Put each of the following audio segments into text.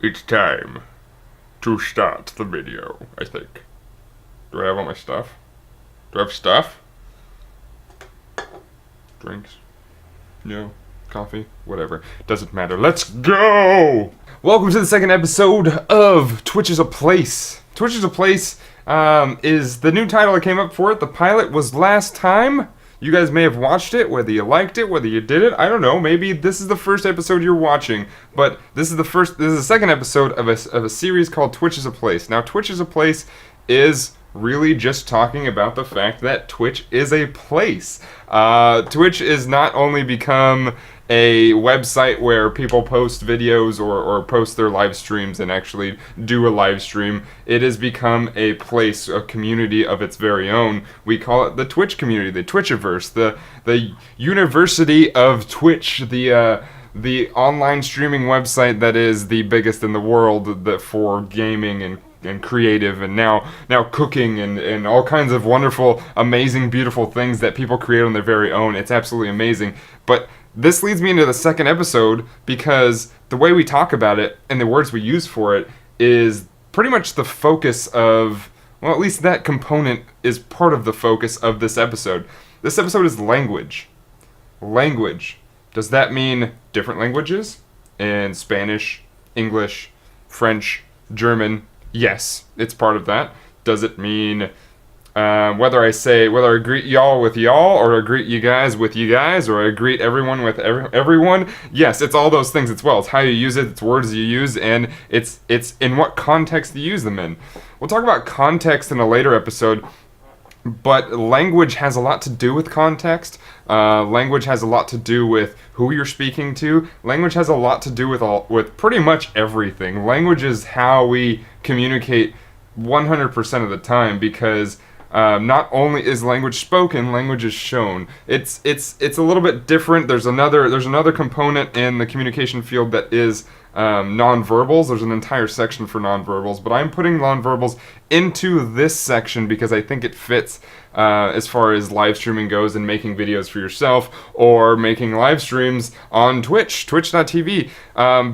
It's time to start the video, I think. Do I have all my stuff? Do I have stuff? Drinks? No. Coffee? Whatever. Doesn't matter. Let's go! Welcome to the second episode of Twitch is a Place. Twitch is a Place is the new title that came up for it. The pilot was last time. You guys may have watched it, whether you liked it, whether you did it, I don't know. Maybe this is the first episode you're watching, but this is the second episode of a series called Twitch is a Place. Now, Twitch is a Place is really just talking about the fact that Twitch is a place. Twitch is not only become a website where people post videos or post their live streams and actually do a live stream. It has become a place, a community of its very own. We call it the Twitch community, the Twitchiverse, the University of Twitch, the online streaming website that is the biggest in the world for gaming and creative, and now cooking and all kinds of wonderful, amazing, beautiful things that people create on their very own. It's absolutely amazing. But this leads me into the second episode because the way we talk about it and the words we use for it is pretty much the focus of, well, at least that component is part of the focus of this episode. This episode is language. Language. Does that mean different languages? In Spanish, English, French, German? Yes, it's part of that. Does it mean whether I greet y'all with y'all, or I greet you guys with you guys, or I greet everyone with everyone? Yes, it's all those things as well. It's how you use it, it's words you use, and it's in what context you use them in. We'll talk about context in a later episode, but language has a lot to do with context. Language has a lot to do with who you're speaking to. Language has a lot to do with pretty much everything. Language is how we communicate 100% of the time, because not only is language spoken, language is shown. It's a little bit different. There's another component in the communication field that is nonverbals. There's an entire section for nonverbals, but I'm putting nonverbals into this section because I think it fits as far as live streaming goes and making videos for yourself or making live streams on twitch.tv,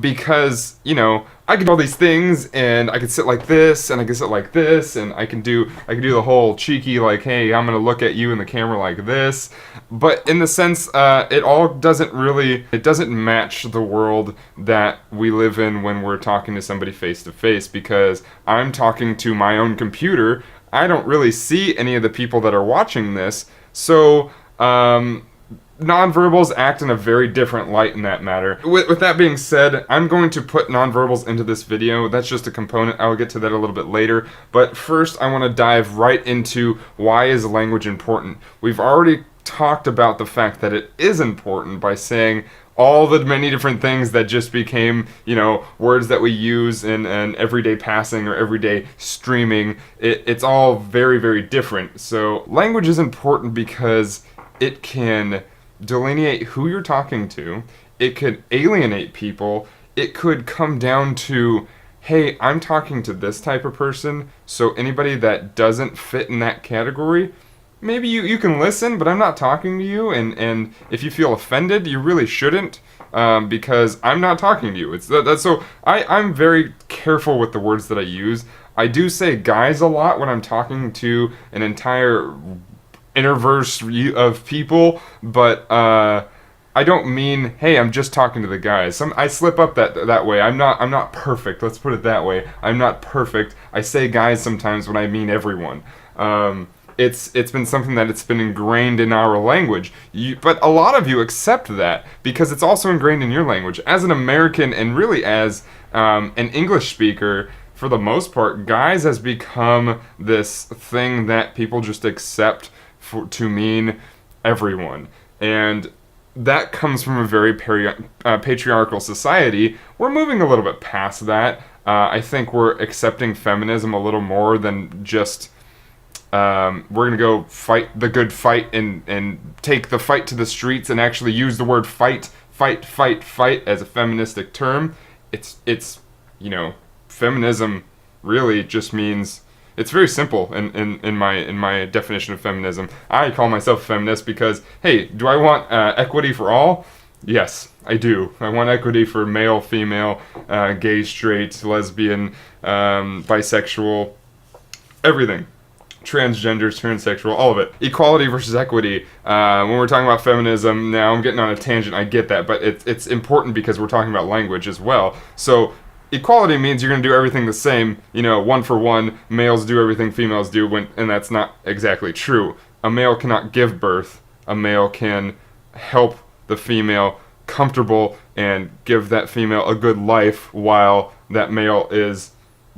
because, you know, I can do all these things, and I can sit like this, and I can sit like this, and I can do the whole cheeky, like, hey, I'm gonna look at you in the camera like this. But in the sense, it all doesn't match the world that we live in when we're talking to somebody face to face, because I'm talking to my own computer. I don't really see any of the people that are watching this, so nonverbals act in a very different light in that matter. With that being said, I'm going to put nonverbals into this video. That's just a component. I'll get to that a little bit later. But first, I want to dive right into why is language important. We've already talked about the fact that it is important by saying all the many different things that just became, you know, words that we use in everyday passing or everyday streaming. It's all very, very different. So language is important because it can delineate who you're talking to. It could alienate people. It could come down to, hey, I'm talking to this type of person, so anybody that doesn't fit in that category, maybe you can listen, but I'm not talking to you, and if you feel offended, you really shouldn't, because I'm not talking to you. So I'm very careful with the words that I use. I do say guys a lot when I'm talking to an entire interverse of people, but I don't mean, hey, I'm just talking to the guys. I slip up that way. I'm not perfect. Let's put it that way. I'm not perfect. I say guys sometimes when I mean everyone. It's been something that it's been ingrained in our language. But a lot of you accept that because it's also ingrained in your language. As an American and really as an English speaker, for the most part, guys has become this thing that people just accept to mean everyone. And that comes from a very patriarchal society. We're moving a little bit past that. I think we're accepting feminism a little more than just we're going to go fight the good fight and take the fight to the streets and actually use the word fight as a feministic term. It's you know, feminism really just means, it's very simple in my definition of feminism. I call myself a feminist because, hey, do I want equity for all? Yes, I do. I want equity for male, female, gay, straight, lesbian, bisexual, everything. Transgenders, transsexual, all of it. Equality versus equity. When we're talking about feminism, now I'm getting on a tangent, I get that, but it's important because we're talking about language as well. So equality means you're going to do everything the same, one for one, males do everything females do, and that's not exactly true. A male cannot give birth. A male can help the female comfortable and give that female a good life while that male is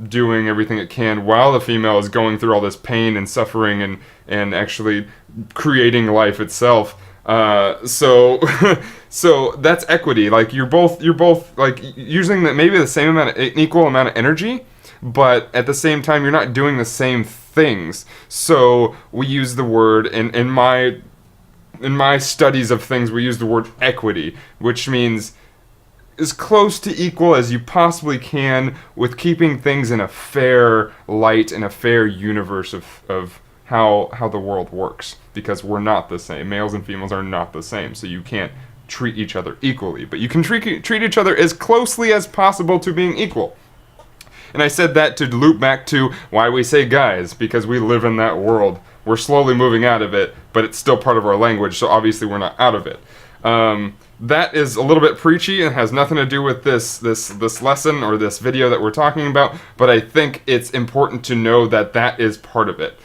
doing everything it can, while the female is going through all this pain and suffering and actually creating life itself. So so that's equity. Like you're both like using maybe the same amount, an equal amount of energy, but at the same time you're not doing the same things. So we use the word in my studies of things, we use the word equity, which means as close to equal as you possibly can, with keeping things in a fair light, in a fair universe of how the world works, because we're not the same. Males and females are not the same, so you can't treat each other equally, but you can treat each other as closely as possible to being equal. And I said that to loop back to why we say guys, because we live in that world. We're slowly moving out of it, but it's still part of our language, so obviously we're not out of it. That is a little bit preachy and has nothing to do with this lesson or this video that we're talking about, but I think it's important to know that that is part of it.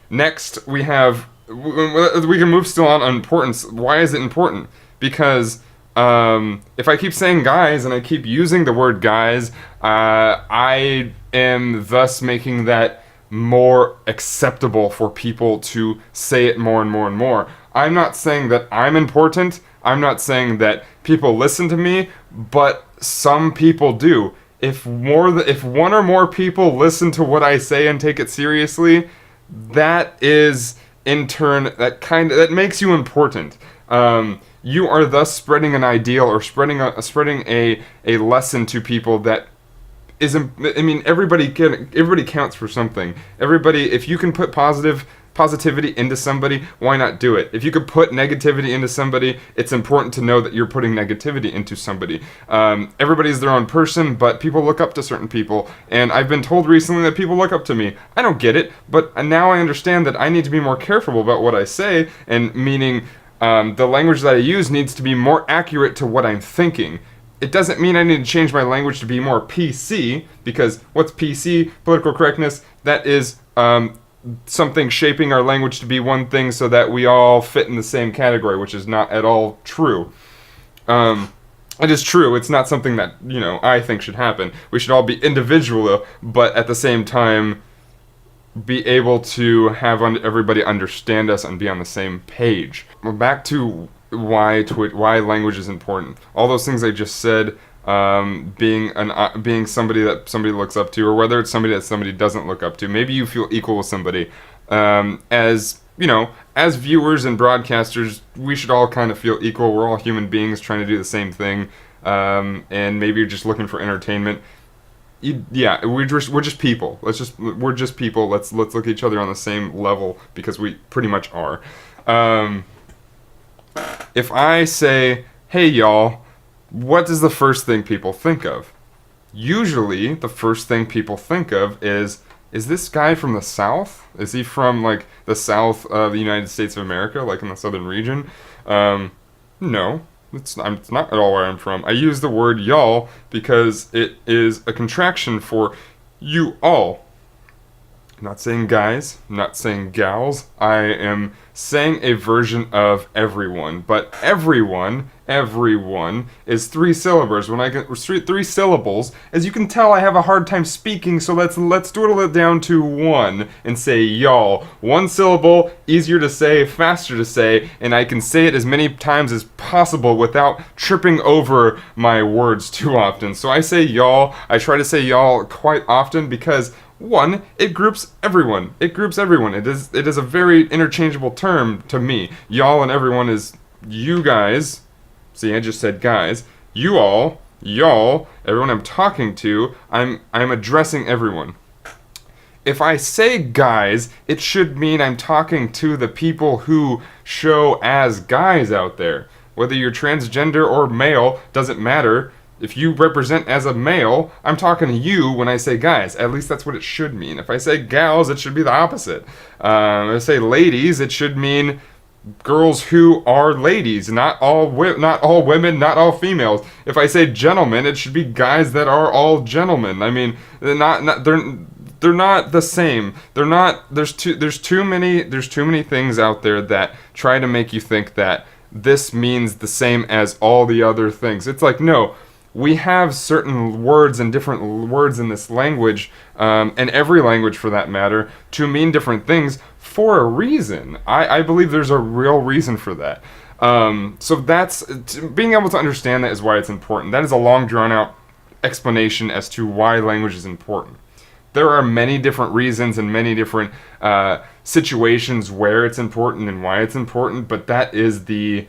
Next, we can move still on importance. Why is it important? Because if I keep saying guys and I keep using the word guys, I am thus making that more acceptable for people to say it more and more and more. I'm not saying that I'm important. I'm not saying that people listen to me, but some people do. If one or more people listen to what I say and take it seriously, that is in turn that makes you important. You are thus spreading an ideal or spreading a lesson to people that everybody counts for something. Everybody, if you can put positivity into somebody, why not do it? If you could put negativity into somebody, it's important to know that you're putting negativity into somebody. Everybody's their own person, but people look up to certain people, and I've been told recently that people look up to me. I don't get it, but now I understand that I need to be more careful about what I say, and meaning the language that I use needs to be more accurate to what I'm thinking. It doesn't mean I need to change my language to be more PC, because what's PC? Political correctness. That is something shaping our language to be one thing so that we all fit in the same category, which is not at all true. It is true. It's not something that, I think should happen. We should all be individual, but at the same time be able to have everybody understand us and be on the same page. Back to why language is important. All those things I just said, being somebody that somebody looks up to, or whether it's somebody that somebody doesn't look up to. Maybe you feel equal with somebody. As viewers and broadcasters, we should all kind of feel equal. We're all human beings trying to do the same thing. And maybe you're just looking for entertainment. We're just people. We're just people. Let's look at each other on the same level, because we pretty much are. If I say, "Hey y'all," what is the first thing people think of? Usually, the first thing people think of is this guy from the South? Is he from, like, the South of the United States of America, like in the Southern region? No, it's not at all where I'm from. I use the word y'all because it is a contraction for you all. I'm not saying guys, I'm not saying gals. I am saying a version of everyone, but everyone is three syllables. When I get three syllables, as you can tell, I have a hard time speaking, so let's dwindle it down to one and say y'all. One syllable, easier to say, faster to say, and I can say it as many times as possible without tripping over my words too often. So I say y'all. I try to say y'all quite often because, one, it groups everyone. It is a very interchangeable term to me. Y'all and everyone is you guys. See, I just said guys. You all, y'all, everyone I'm talking to, I'm addressing everyone. If I say guys, it should mean I'm talking to the people who show as guys out there. Whether you're transgender or male, doesn't matter. If you represent as a male, I'm talking to you when I say guys. At least that's what it should mean. If I say gals, it should be the opposite. If I say ladies, it should mean girls who are ladies, not all women, not all females. If I say gentlemen, it should be guys that are all gentlemen. I mean, they're not the same. They're not. There's too many things out there that try to make you think that this means the same as all the other things. It's like, no. We have certain words and different words in this language, and every language for that matter, to mean different things for a reason. I believe there's a real reason for that. So being able to understand that is why it's important. That is a long drawn out explanation as to why language is important. There are many different reasons and many different situations where it's important and why it's important, but that is the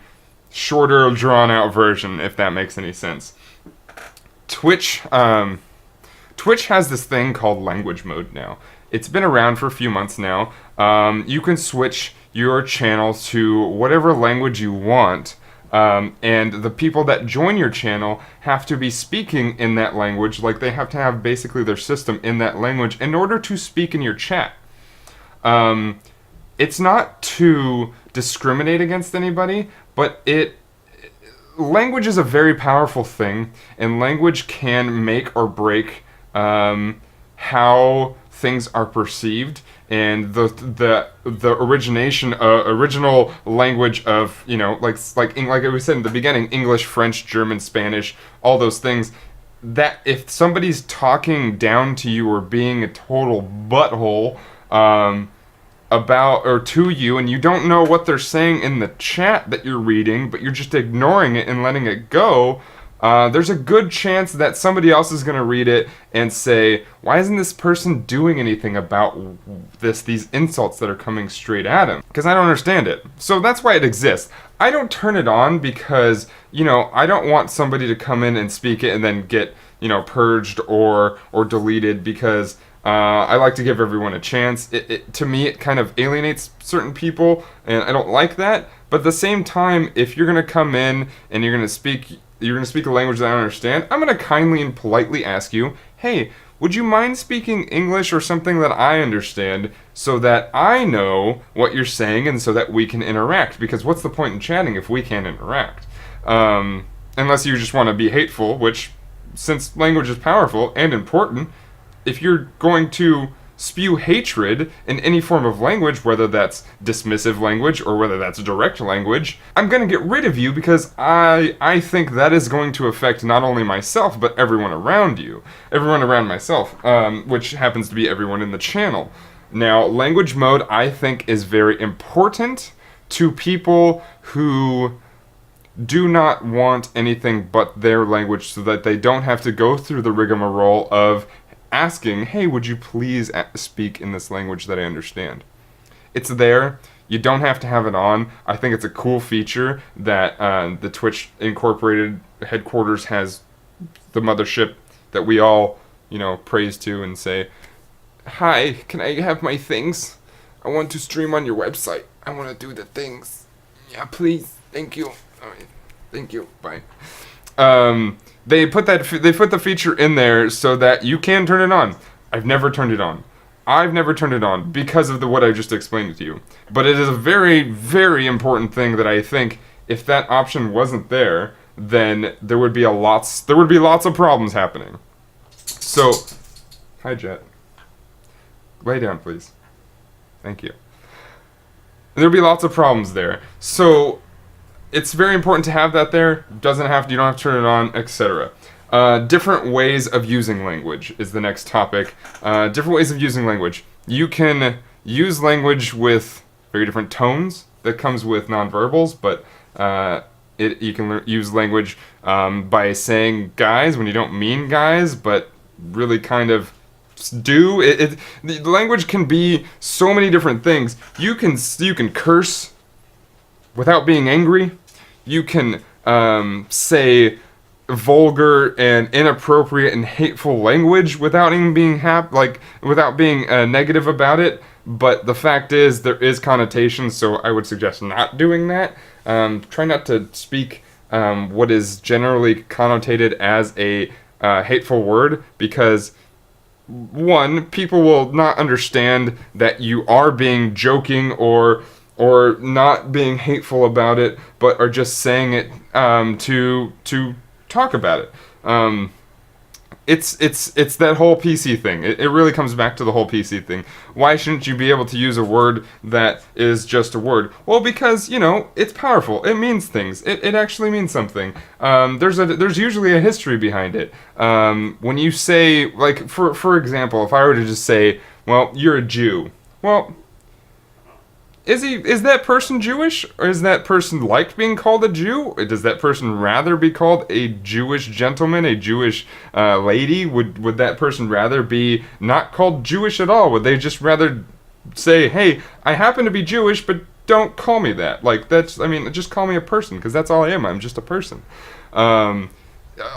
shorter drawn out version, if that makes any sense. Twitch has this thing called language mode now. It's been around for a few months now. You can switch your channel to whatever language you want, and the people that join your channel have to be speaking in that language, like they have to have basically their system in that language in order to speak in your chat. It's not to discriminate against anybody, but language is a very powerful thing, and language can make or break how things are perceived, and the original language of, you know, like we said in the beginning, English, French, German, Spanish, all those things. That if somebody's talking down to you or being a total butthole about or to you, and you don't know what they're saying in the chat that you're reading, but you're just ignoring it and letting it go, there's a good chance that somebody else is going to read it and say, why isn't this person doing anything about these insults that are coming straight at him? Because I don't understand it. So that's why it exists. I don't turn it on because, you know, I don't want somebody to come in and speak it and then get, you know, purged or deleted, because I like to give everyone a chance. To me, it kind of alienates certain people, and I don't like that. But at the same time, if you're going to come in and you're going to speak a language that I don't understand, I'm going to kindly and politely ask you, hey, would you mind speaking English or something that I understand so that I know what you're saying and so that we can interact? Because what's the point in chatting if we can't interact? Unless you just want to be hateful, which, since language is powerful and important, if you're going to spew hatred in any form of language, whether that's dismissive language or whether that's direct language, I'm going to get rid of you, because I think that is going to affect not only myself, but everyone around you. Everyone around myself, which happens to be everyone in the channel. Now, language mode, I think, is very important to people who do not want anything but their language, so that they don't have to go through the rigmarole of asking, hey, would you please speak in this language that I understand? It's there. You don't have to have it on. I think it's a cool feature that the Twitch Incorporated headquarters has, the mothership that we all, you know, praise to and say, hi, can I have my things? I want to stream on your website. I want to do the things. Yeah, please. Thank you. All right. Thank you. Bye. They put the feature in there so that you can turn it on. I've never turned it on. Because of what I just explained to you. But it is a very, very important thing that I think if that option wasn't there, then there would be lots of problems happening. So, hi Jet. Lay down, please. Thank you. There'd be lots of problems there. So, it's very important to have that there. You don't have to turn it on, etc. Different ways of using language is the next topic. Different ways of using language. You can use language with very different tones that comes with nonverbals, but you can use language by saying guys when you don't mean guys, but really kind of do. The language can be so many different things. You can curse without being angry. You can say vulgar and inappropriate and hateful language without even being without being negative about it. But the fact is, there is connotation, so I would suggest not doing that. try not to speak what is generally connotated as a hateful word, because one, people will not understand that you are being joking or not being hateful about it, but are just saying it to talk about it. It's that whole PC thing. It really comes back to the whole PC thing. Why shouldn't you be able to use a word that is just a word? Well, because, it's powerful. It means things. It actually means something. There's usually a history behind it. When you say, like, for example, if I were to just say, well, you're a Jew. Well, is that person Jewish, or is that person like being called a Jew? Does that person rather be called a Jewish gentleman, a Jewish lady? Would that person rather be not called Jewish at all? Would they just rather say, hey, I happen to be Jewish, but don't call me that? Like, just call me a person, because that's all I am. I'm just a person.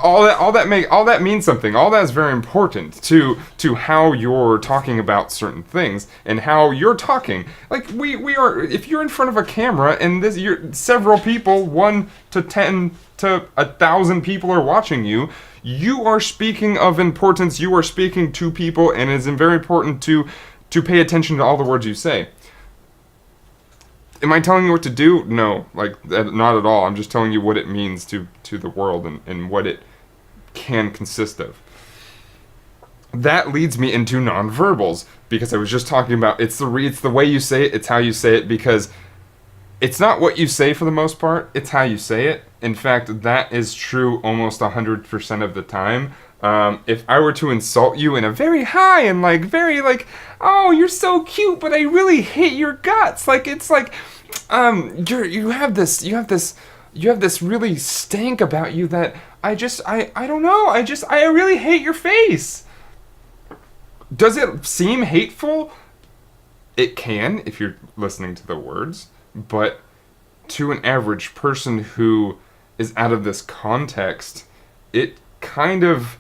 All that means something. All that is very important to how you're talking about certain things and how you're talking. Like, we are, if you're in front of a camera and you're several people, 1 to 10 to 1,000 people are watching you, you are speaking of importance. You are speaking to people, and it's very important to pay attention to all the words you say. Am I telling you what to do? No, not at all. I'm just telling you what it means to the world and what it can consist of. That leads me into nonverbals, because I was just talking about it's the way you say it, it's how you say it, because it's not what you say for the most part, it's how you say it. In fact, that is true almost 100% of the time. If I were to insult you in a very high and very oh, you're so cute, but I really hate your guts. It's like, you have this really stank about you that I don't know. I really hate your face. Does it seem hateful? It can, if you're listening to the words, but to an average person who is out of this context, it kind of,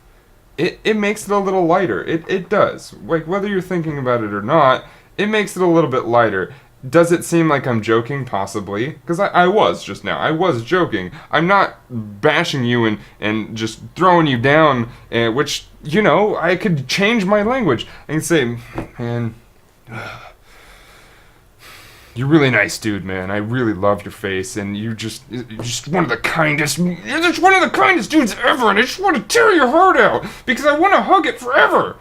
it makes it a little lighter. It does. Like, whether you're thinking about it or not, it makes it a little bit lighter. Does it seem like I'm joking? Possibly. Because I was just now. I was joking. I'm not bashing you and just throwing you down, which, I could change my language. I can say, man, you're really nice, dude, man. I really love your face, and you're just one of the kindest. You're just one of the kindest dudes ever, and I just want to tear your heart out because I want to hug it forever.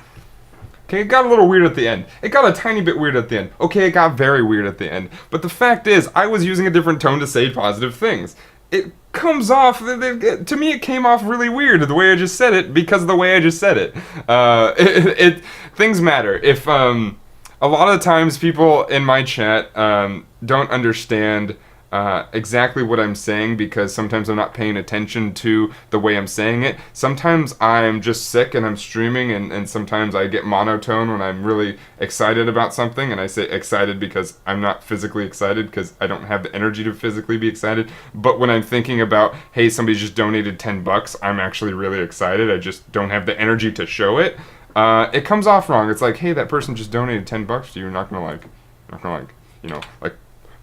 Okay, it got a little weird at the end. It got a tiny bit weird at the end. Okay, it got very weird at the end. But the fact is, I was using a different tone to say positive things. It comes off, to me it came off really weird the way I just said it because of the way I just said it. Things matter. If, a lot of times people in my chat don't understand exactly what I'm saying because sometimes I'm not paying attention to the way I'm saying it. Sometimes I'm just sick and I'm streaming, and sometimes I get monotone when I'm really excited about something, and I say excited because I'm not physically excited because I don't have the energy to physically be excited. But when I'm thinking about, hey, somebody just donated $10, I'm actually really excited. I just don't have the energy to show it. It comes off wrong. It's like, hey, that person just donated $10 to you. You're not gonna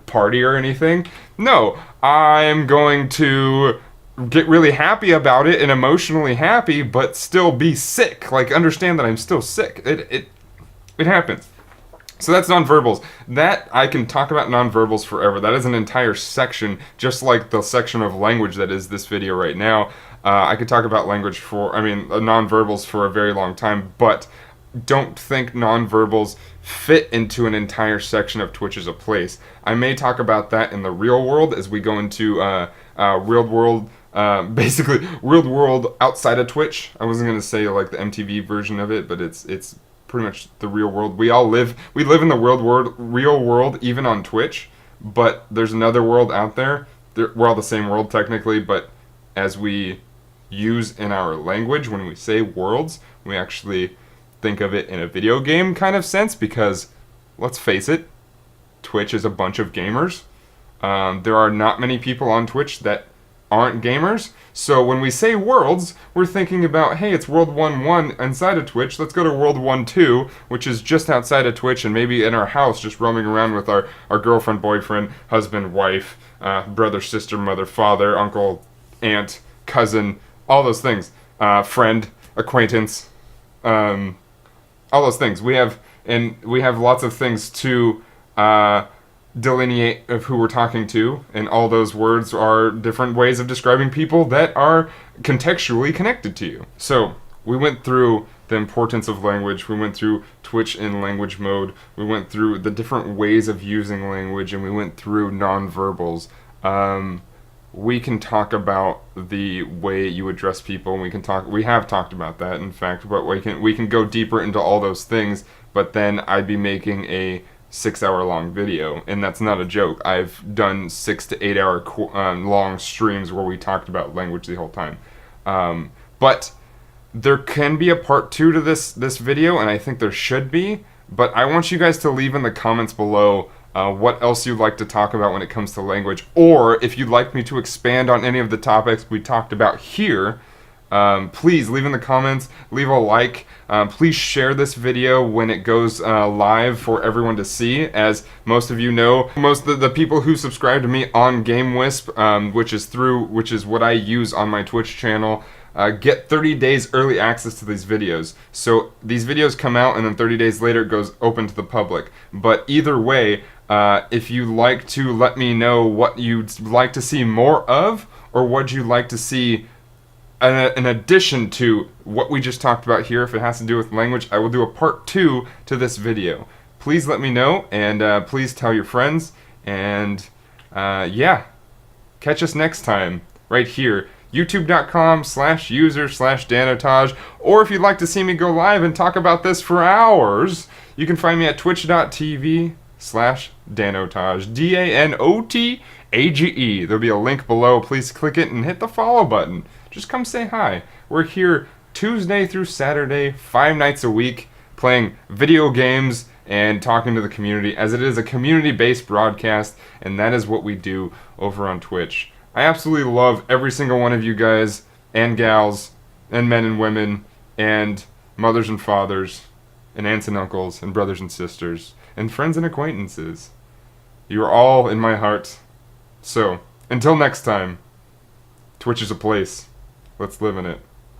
party or anything. No, I'm going to get really happy about it and emotionally happy, but still be sick. Understand that I'm still sick. It happens. So that's nonverbals. That, I can talk about nonverbals forever. That is an entire section, just like the section of language that is this video right now. I could talk about nonverbals for a very long time, but don't think nonverbals fit into an entire section of Twitch as a place. I may talk about that in the real world as we go into real world, basically real world outside of Twitch. I wasn't gonna say like the MTV version of it, but it's pretty much the real world. We live in the real world, even on Twitch. But there's another world out there. We're all the same world technically, but as we use in our language, when we say worlds, we actually think of it in a video game kind of sense, because let's face it, Twitch is a bunch of gamers. There are not many people on Twitch that aren't gamers. So when we say worlds, we're thinking about, hey, it's World 1-1 inside of Twitch. Let's go to World 1-2, which is just outside of Twitch and maybe in our house, just roaming around with our girlfriend, boyfriend, husband, wife, brother, sister, mother, father, uncle, aunt, cousin, all those things. Friend, acquaintance, all those things. We have lots of things to delineate of who we're talking to, and all those words are different ways of describing people that are contextually connected to you. So we went through the importance of language, we went through Twitch in language mode, we went through the different ways of using language, and we went through nonverbals. We can talk about the way you address people, and we have talked about that, in fact, but we can go deeper into all those things, but then I'd be making a 6-hour long video, and that's not a joke. I've done 6 to 8 hour long streams where we talked about language the whole time. But there can be a part 2 to this video, and I think there should be, but I want you guys to leave in the comments below what else you'd like to talk about when it comes to language, or if you'd like me to expand on any of the topics we talked about here. Please leave in the comments, leave a like, please share this video when it goes live for everyone to see. As most of you know, most of the people who subscribe to me on GameWisp, which is what I use on my Twitch channel, get 30 days early access to these videos. So these videos come out and then 30 days later it goes open to the public. But either way, if you'd like to let me know what you'd like to see more of, or what you'd like to see in addition to what we just talked about here, if it has to do with language, I will do a part 2 to this video. Please let me know, and please tell your friends, and yeah, catch us next time, right here, youtube.com/user/danotage, or if you'd like to see me go live and talk about this for hours, you can find me at twitch.tv/danotage, DANOTAGE. There'll be a link below. Please click it and hit the follow button. Just come say hi. We're here Tuesday through Saturday, 5 nights a week, playing video games and talking to the community, as it is a community-based broadcast, and that is what we do over on Twitch. I absolutely love every single one of you guys, and gals, and men and women, and mothers and fathers, and aunts and uncles, and brothers and sisters, and friends and acquaintances. You are all in my heart. So, until next time, Twitch is a place. Let's live in it.